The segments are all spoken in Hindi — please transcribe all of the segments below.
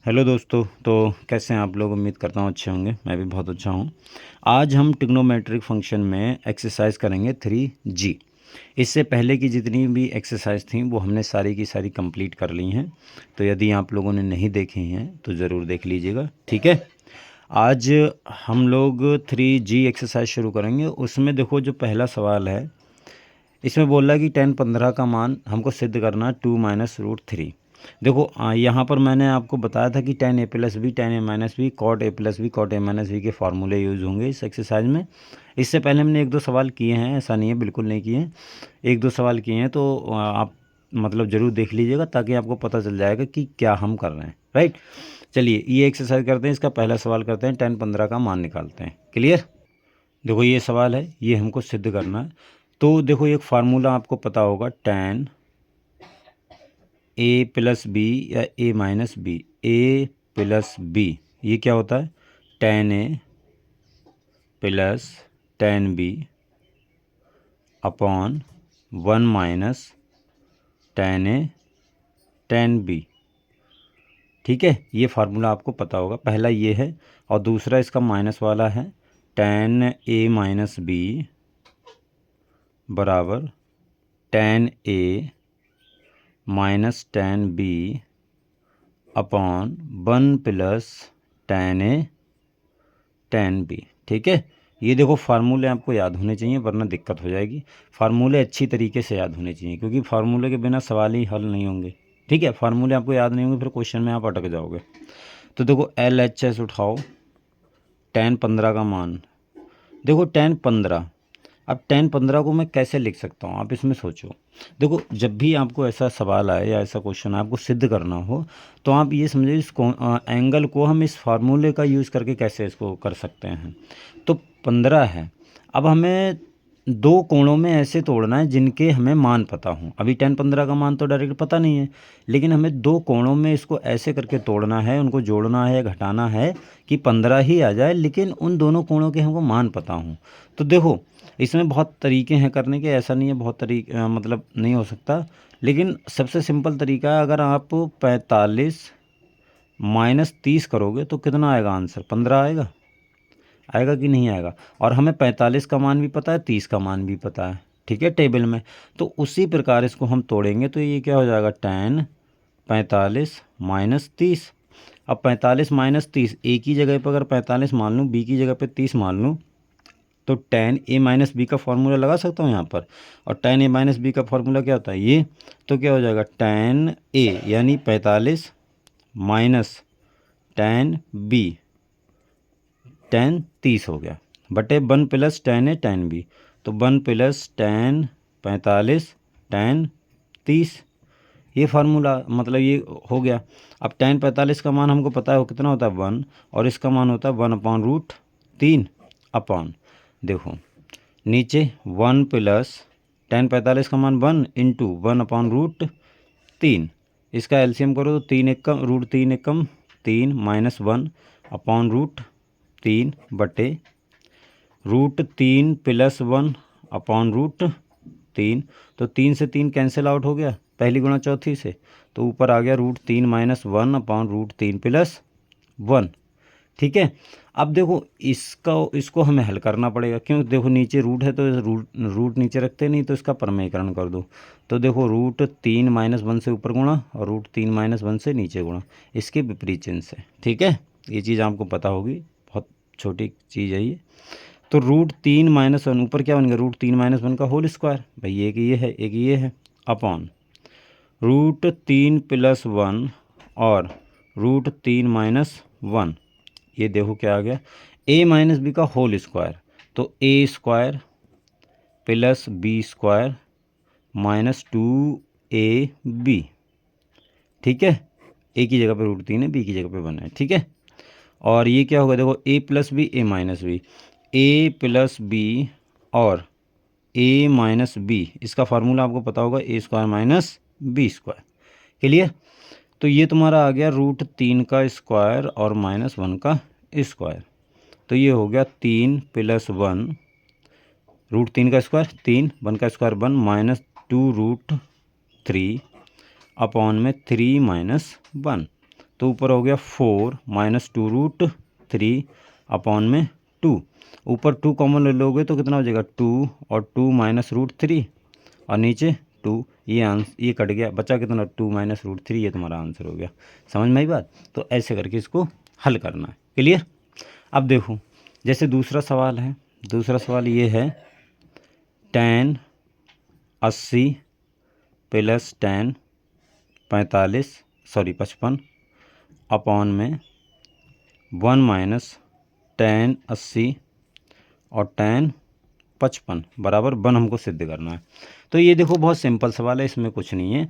हेलो दोस्तों। तो कैसे हैं आप लोग? उम्मीद करता हूँ अच्छे होंगे। मैं भी बहुत अच्छा हूँ। आज हम ट्रिग्नोमेट्रिक फंक्शन में एक्सरसाइज करेंगे 3G। इससे पहले की जितनी भी एक्सरसाइज थी वो हमने सारी की सारी कंप्लीट कर ली हैं। तो यदि आप लोगों ने नहीं देखी हैं तो ज़रूर देख लीजिएगा, ठीक है। आज हम लोग 3G एक्सरसाइज शुरू करेंगे। उसमें देखो, जो पहला सवाल है इसमें बोल रहा है कि tan 15 का मान हमको सिद्ध करना है 2 माइनस रूट 3। देखो यहाँ पर मैंने आपको बताया था कि tan a plus b, tan a minus b, cot a plus b, cot a minus b के फार्मूले यूज़ होंगे इस एक्सरसाइज में। इससे पहले हमने एक दो सवाल किए हैं, ऐसा नहीं है बिल्कुल नहीं किए हैं, एक दो सवाल किए हैं। तो आप मतलब ज़रूर देख लीजिएगा ताकि आपको पता चल जाएगा कि क्या हम कर रहे हैं, राइट। चलिए ये एक्सरसाइज करते हैं। इसका पहला सवाल करते हैं, tan 15 का मान निकालते हैं। क्लियर? देखो ये सवाल है, ये हमको सिद्ध करना है। तो देखो एक फार्मूला आपको पता होगा, tan a प्लस बी या a minus b, a plus b, ये क्या होता है? tan a plus tan b upon 1 minus tan a tan b। ठीक है, ये फार्मूला आपको पता होगा। पहला ये है और दूसरा इसका माइनस वाला है, tan a माइनस बी बराबर tan a minus tan b upon 1 plus tan a tan b। ठीक है, ये देखो फार्मूले आपको याद होने चाहिए वरना दिक्कत हो जाएगी। फार्मूले अच्छी तरीके से याद होने चाहिए क्योंकि फार्मूले के बिना सवाल ही हल नहीं होंगे। ठीक है, फार्मूले आपको याद नहीं होंगे फिर क्वेश्चन में आप अटक जाओगे। तो देखो LHS उठाओ, tan 15 का मान। देखो tan 15, अब tan 15 को मैं कैसे लिख सकता हूँ, आप इसमें सोचो। देखो जब भी आपको ऐसा सवाल आए या ऐसा क्वेश्चन आपको सिद्ध करना हो तो आप ये समझिए इस एंगल को हम इस फार्मूले का यूज़ करके कैसे इसको कर सकते हैं। तो 15 है, अब हमें दो कोणों में ऐसे तोड़ना है जिनके हमें मान पता हों। अभी tan 15 का मान तो डायरेक्ट पता नहीं है, लेकिन हमें दो कोणों में इसको ऐसे करके तोड़ना है, उनको जोड़ना है, घटाना है कि 15 ही आ जाए, लेकिन उन दोनों कोणों के हमको मान पता हों। तो देखो इसमें बहुत तरीके हैं करने के, ऐसा नहीं है बहुत तरीके मतलब नहीं हो सकता, लेकिन सबसे सिंपल तरीका है, अगर आप 45 माइनस 30 करोगे तो कितना आएगा आंसर? 15 आएगा। आएगा कि नहीं आएगा? और हमें 45 का मान भी पता है, 30 का मान भी पता है, ठीक है, टेबल में। तो उसी प्रकार इसको हम तोड़ेंगे तो ये क्या हो जाएगा? tan 45 minus 30। अब 45 माइनस 30, ए की जगह पर अगर 45 मान लूँ, बी की जगह पर 30 मान लूँ, तो tan a माइनस बी का फार्मूला लगा सकता हूँ यहाँ पर। और tan a माइनस बी का फार्मूला क्या होता है? ये। तो क्या हो जाएगा? tan a यानी 45 माइनस tan b, tan 30 हो गया, बटे 1 plus tan a tan b। तो 1 प्लस tan 45 tan 30, ये फार्मूला मतलब ये हो गया। अब tan 45 का मान हमको पता है वो कितना होता है? 1, और इसका मान होता है 1 अपॉन रूट 3 अपॉन, देखो नीचे 1 प्लस tan 45 का मान 1 इंटू 1 अपॉन रूट 3, इसका एलसीएम करो तो 3 एकम रूट 3 एकम 3 माइनस 1 अपॉन रूट 3 बटे रूट 3 प्लस 1 अपॉन रूट 3। तो 3 से 3 कैंसिल आउट हो गया पहली गुणा चौथी से, तो ऊपर आ गया root 3 minus 1 upon root 3 plus 1। ठीक है, अब देखो इसको हमें हल करना पड़ेगा, क्यों? देखो नीचे रूट है तो रूट नीचे रखते नहीं, तो इसका परमेयकरण कर दो। तो देखो रूट 3 माइनस 1 से ऊपर गुणा और रूट 3 माइनस 1 से नीचे गुणा, इसके विपरीत चिन्ह से। ठीक है, ये चीज़ आपको पता होगी, बहुत छोटी चीज़ है ये। तो रूट 3 माइनस 1 ऊपर क्या बन गया? रूट 3 माइनस 1 का होल स्क्वायर। भाई एक ये है, एक ये है, अपॉन रूट 3 प्लस 1 और रूट 3 माइनस 1। ये देखो क्या आ गया? a माइनस बी का होल स्क्वायर। तो a square plus b square minus 2ab। ठीक है, a की जगह पे रूट 3 है, b की जगह पे 1 है। ठीक है, और ये क्या होगा? देखो a plus b, a minus b, a plus b और a माइनस बी, इसका फार्मूला आपको पता होगा, a square minus b square. Clear? तो ये तुम्हारा आ गया रूट 3 का स्क्वायर और माइनस 1 का स्क्वायर। तो ये हो गया 3 प्लस 1, रूट 3 का स्क्वायर 3, 1 का स्क्वायर 1, माइनस 2 रूट 3 अपॉन में 3 माइनस 1। तो ऊपर हो गया 4 माइनस 2√3 अपॉन में 2। ऊपर 2 कॉमन ले लोगे तो कितना हो जाएगा 2 और 2 माइनस √3 और नीचे 2। ये कट गया, बचा कितना 2 माइनस √3। ये तुम्हारा आंसर हो गया। समझ में आई बात? तो ऐसे करके इसको हल करना है। क्लियर? अब देखो जैसे दूसरा सवाल है। दूसरा सवाल ये है tan 80 प्लस tan 55 अपॉन में 1 माइनस tan 80 और tan 55 बराबर 1 हमको सिद्ध करना है। तो ये देखो बहुत सिंपल सवाल है, इसमें कुछ नहीं है।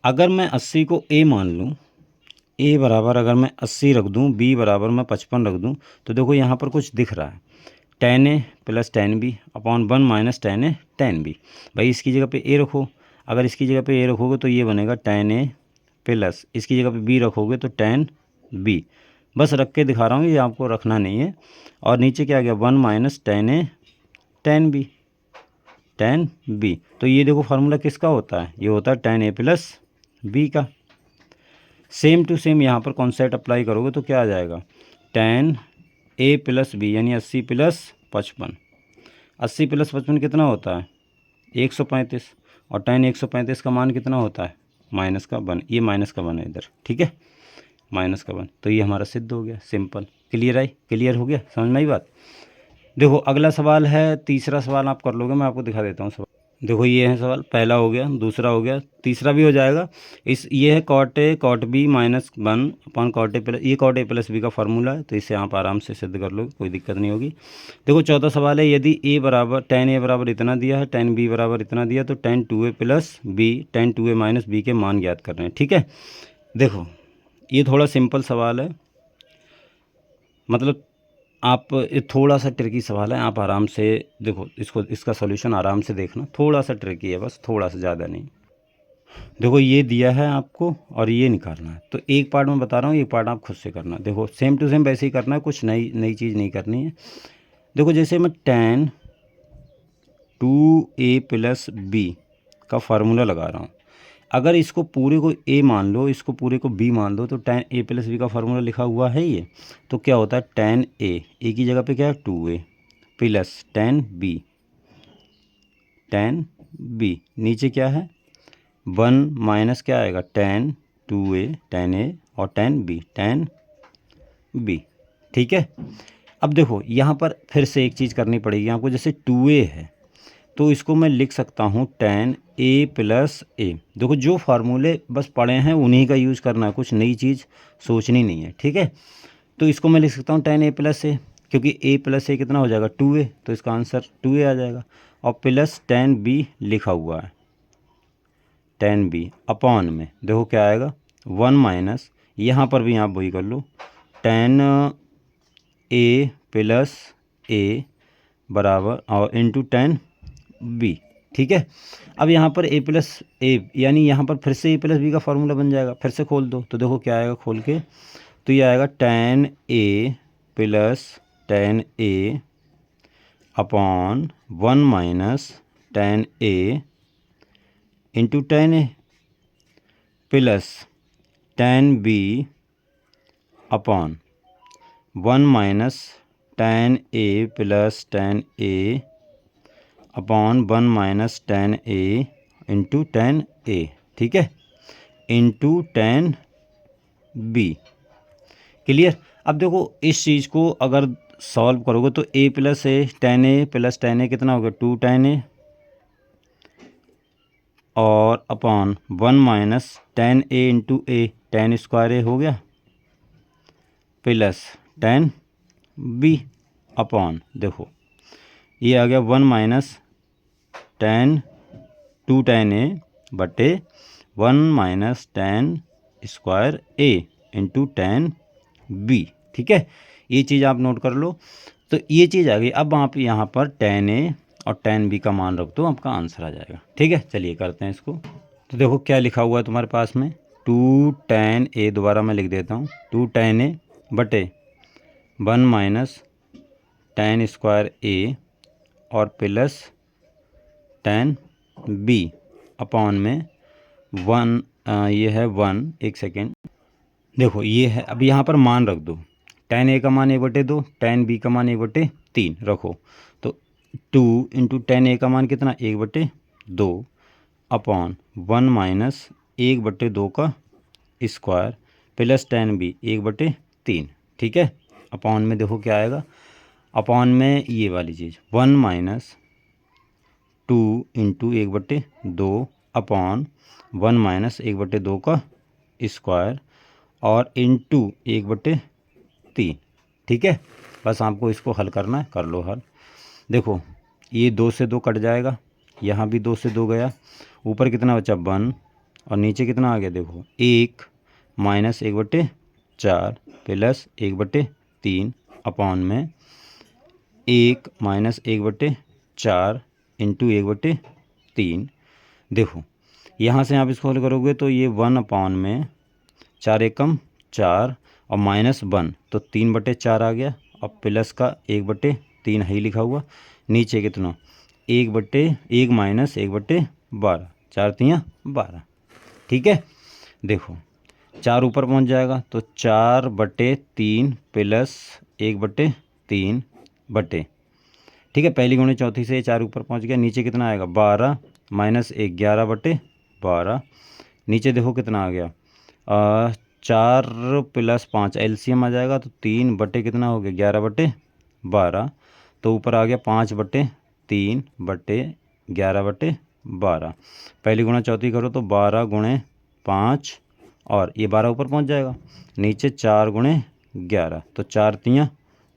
अगर मैं 80 को a मान लूँ, a बराबर अगर मैं 80 रख दूँ, b बराबर मैं 55 रख दूँ, तो देखो यहाँ पर कुछ दिख रहा है tan a plus tan b upon 1 minus tan a tan b। भाई इसकी जगह पे a रखो, अगर इसकी जगह पे a रखोगे तो ये बनेगा tan a प्लस इसकी जगह पे b रखोगे तो tan b। बस रख के दिखा रहा हूँ, ये आपको रखना नहीं है। और नीचे क्या आ गया 1 minus tan a tan b, tan b। तो ये देखो फार्मूला किसका होता है? ये होता है tan a प्लस b का। सेम टू सेम यहाँ पर कॉन्सेप्ट अप्लाई करोगे तो क्या आ जाएगा tan a प्लस b यानी 80 प्लस 55। 80 प्लस 55 कितना होता है 135 और tan 135 का मान कितना होता है माइनस का 1। ये माइनस का 1 है इधर, ठीक है, माइनस का 1। तो ये हमारा सिद्ध हो गया, सिंपल। क्लियर हो गया? समझ में आई बात? देखो अगला सवाल है, तीसरा सवाल आप कर लोगे, मैं आपको दिखा देता हूँ सवाल। देखो ये है सवाल, पहला हो गया, दूसरा हो गया, तीसरा भी हो जाएगा। ये है cot a cot b minus 1 upon cot a plus, ये कॉट ए प्लस बी का फार्मूला है, तो इससे आप आराम से सिद्ध कर लोगे, कोई दिक्कत नहीं होगी। देखो चौथा सवाल है, यदि ए बराबर tan ए बराबर इतना दिया है, tan बी बराबर इतना दिया, तो tan 2a plus b tan 2a minus b के मान ज्ञात कर रहे हैं। ठीक है, देखो ये थोड़ा सिंपल सवाल है, मतलब आप ये थोड़ा सा ट्रिकी सवाल है, आप आराम से देखो इसको, इसका सॉल्यूशन आराम से देखना। थोड़ा सा ट्रिकी है, बस थोड़ा सा, ज़्यादा नहीं। देखो ये दिया है आपको और ये निकालना है, तो एक पार्ट मैं बता रहा हूँ, एक पार्ट आप खुद से करना। देखो सेम टू सेम वैसे ही करना है, कुछ नई चीज़ नहीं करनी है। देखो जैसे मैं tan 2a प्लस बी का फार्मूला लगा रहा हूँ, अगर इसको पूरे को a मान लो, इसको पूरे को b मान लो, तो tan a प्लस बी का फार्मूला लिखा हुआ है ये। तो क्या होता है tan a की जगह पे क्या है 2a प्लस tan b, नीचे क्या है 1 माइनस क्या आएगा tan 2a tan a और tan b। ठीक है, अब देखो यहाँ पर फिर से एक चीज़ करनी पड़ेगी आपको। जैसे 2a है तो इसको मैं लिख सकता हूँ tan a प्लस a। देखो जो फार्मूले बस पढ़े हैं उन्हीं का यूज़ करना है, कुछ नई चीज़ सोचनी नहीं है। ठीक है, तो इसको मैं लिख सकता हूँ tan a प्लस a, क्योंकि a प्लस a कितना हो जाएगा 2a, तो इसका आंसर 2a आ जाएगा। और प्लस tan b लिखा हुआ है, tan b अपॉन में देखो क्या आएगा 1 माइनस, यहाँ पर भी आप वही कर लो, tan a प्लस a बराबर और इंटू tan b। ठीक है, अब यहाँ पर a प्लस a यानी यहाँ पर फिर से a प्लस b का फार्मूला बन जाएगा। फिर से खोल दो तो देखो क्या आएगा खोल के, तो ये आएगा tan a plus tan a upon 1 minus tan a into tan a plus tan b upon 1 minus tan a plus tan a upon 1 minus tan a into tan a। ठीक है, इंटू tan b। क्लियर? अब देखो इस चीज़ को अगर सॉल्व करोगे तो a plus a tan a plus tan a कितना होगा 2 tan a और upon 1 minus tan a into a tan square a हो गया प्लस tan b अपॉन, देखो ये आ गया 1 माइनस tan 2 tan a बटे 1 minus tan square a into tan b। ठीक है, ये चीज़ आप नोट कर लो। तो ये चीज़ आ गई। अब आप यहाँ पर tan a और tan b का मान रख दो, आपका आंसर आ जाएगा। ठीक है, चलिए करते हैं इसको। तो देखो क्या लिखा हुआ है तुम्हारे पास में 2 tan a, दोबारा मैं लिख देता हूँ 2 tan a बटे 1 माइनस tan स्क्वायर a और प्लस tan b अपॉन में 1, ये है 1, एक सेकेंड, देखो ये है, अब यहाँ पर मान रख दो, tan a का मान 1/2, tan b का मान 1/3 रखो, तो 2 इंटू tan a का मान कितना 1/2 अपॉन 1 माइनस 1/2 का स्क्वायर प्लस tan b 1/3, ठीक है। अपॉन में देखो क्या आएगा, अपॉन में ये वाली चीज़ 1 माइनस 2 इंटू 1/2 अपॉन 1 माइनस 1/2 का स्क्वायर और इंटू 1/3, ठीक है। बस आपको इसको हल करना है, कर लो हल। देखो ये 2 से 2 कट जाएगा, यहाँ भी 2 से 2 गया, ऊपर कितना बचा 1 और नीचे कितना आ गया देखो 1 माइनस 1/4 प्लस 1/3 अपॉन में 1 माइनस 1/4 इंटू 1/3। देखो यहाँ से आप इसको हल करोगे तो ये 1 अपॉन में 4 एकम 4 और माइनस 1 तो 3/4 आ गया, और प्लस का 1/3 है ही लिखा हुआ, नीचे कितना 1 माइनस 1/12, 4 तियाँ 12, ठीक है। देखो 4 ऊपर पहुंच जाएगा तो 4/3 प्लस 1/3 बटे, ठीक है। पहली गुणे चौथी से 4 ऊपर पहुंच गया, नीचे कितना आएगा 12 माइनस 1 11/12, नीचे देखो कितना आ गया 4 प्लस 5 एलसीएम आ जाएगा तो 3 बटे कितना हो गया 11/12, तो ऊपर आ गया 5/3 बटे 11/12। पहली गुणा चौथी करो तो 12 गुणे 5 और ये 12 ऊपर पहुंच जाएगा, नीचे 4 गुणे 11 तो 4 तियाँ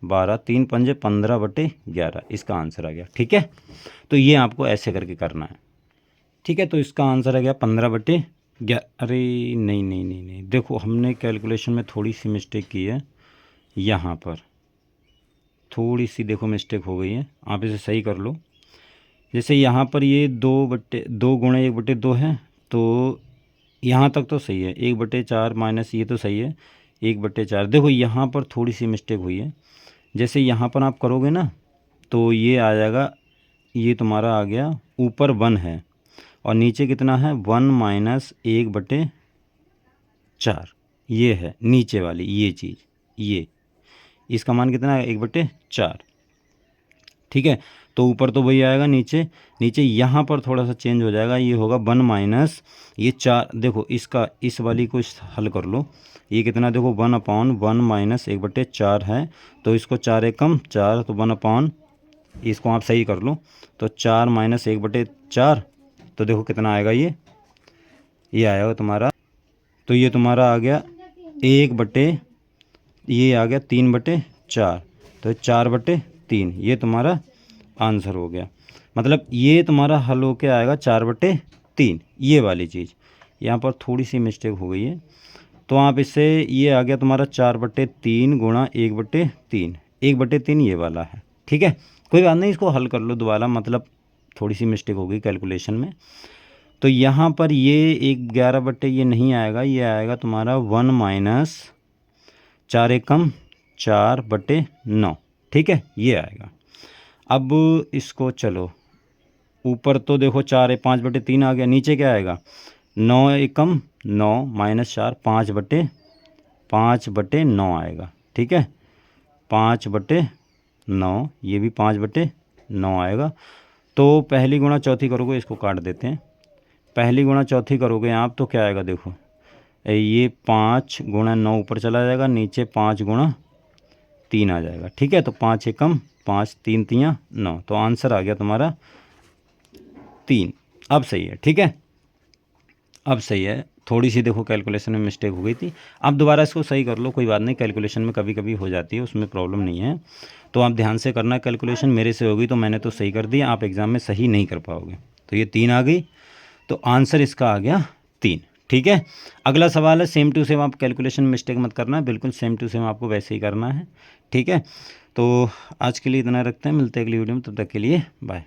12, 3 पंजे 15/11 इसका आंसर आ गया, ठीक है। तो ये आपको ऐसे करके करना है, ठीक है। तो इसका आंसर आ गया 15/11। अरे नहीं नहीं नहीं नहीं, देखो हमने कैलकुलेशन में थोड़ी सी मिस्टेक की है, यहाँ पर थोड़ी सी देखो मिस्टेक हो गई है, आप इसे सही कर लो। जैसे यहाँ पर ये 2 गुणे 1/2 है, तो यहाँ तक तो सही है, 1/4 माइनस ये तो सही है 1/4। देखो यहाँ पर थोड़ी सी मिस्टेक हुई है, जैसे यहाँ पर आप करोगे ना तो ये आ जाएगा, ये तुम्हारा आ गया ऊपर 1 है और नीचे कितना है 1 माइनस 1/4, ये है नीचे वाली ये चीज़, ये इसका मान कितना है 1/4, ठीक है। तो ऊपर तो वही आएगा, नीचे नीचे यहाँ पर थोड़ा सा चेंज हो जाएगा, ये होगा 1 माइनस ये 4। देखो इसका इस वाली को हल कर लो, ये कितना देखो 1/1 माइनस 1/4 है, तो इसको 4 एकम 4 तो 1/, इसको आप सही कर लो तो 4 माइनस 1/4, तो देखो कितना आएगा ये आएगा तुम्हारा, तो ये तुम्हारा आ गया 1/, ये आ गया 3/4, तो 4/3, ये तुम्हारा आंसर हो गया। मतलब ये तुम्हारा हल होके आएगा 4/3, ये वाली चीज़ यहाँ पर थोड़ी सी मिस्टेक हो गई है, तो आप इससे ये आ गया तुम्हारा 4/3 गुणा 1/3, 1/3 ये वाला है, ठीक है। कोई बात नहीं, इसको हल कर लो दोबारा, मतलब थोड़ी सी मिस्टेक हो गई कैलकुलेशन में। तो यहाँ पर ये 11 ये नहीं आएगा, ये आएगा तुम्हारा 1 माइनस 4 एकम 4/9, ठीक है, ये आएगा। अब इसको चलो ऊपर तो देखो 4 5/3 आ गया, नीचे क्या आएगा 9 एकम 9 माइनस 4 5/9 आएगा, ठीक है, 5/9, ये भी 5/9 आएगा। तो पहली गुणा चौथी करोगे, इसको काट देते हैं, पहली गुणा चौथी करोगे आप तो क्या आएगा देखो, ये 5 गुणा 9 ऊपर चला जाएगा, नीचे 5 गुणा 3 आ जाएगा, ठीक है। तो 5 एकम 5 3 तियाँ 9, तो आंसर आ गया तुम्हारा 3। अब सही है, ठीक है, अब सही है। थोड़ी सी देखो कैलकुलेशन में मिस्टेक हो गई थी, अब दोबारा इसको सही कर लो, कोई बात नहीं, कैलकुलेशन में कभी कभी हो जाती है, उसमें प्रॉब्लम नहीं है। तो आप ध्यान से करना कैलकुलेशन, मेरे से होगी तो मैंने तो सही कर दिया, आप एग्ज़ाम में सही नहीं कर पाओगे। तो ये 3 आ गई, तो आंसर इसका आ गया 3, ठीक है। अगला सवाल है सेम टू सेम, आप कैलकुलेशन मिस्टेक मत करना, बिल्कुल सेम टू सेम आपको वैसे ही करना है, ठीक है। तो आज के लिए इतना रखते हैं, मिलते हैं अगली वीडियो में, तब तक के लिए बाय।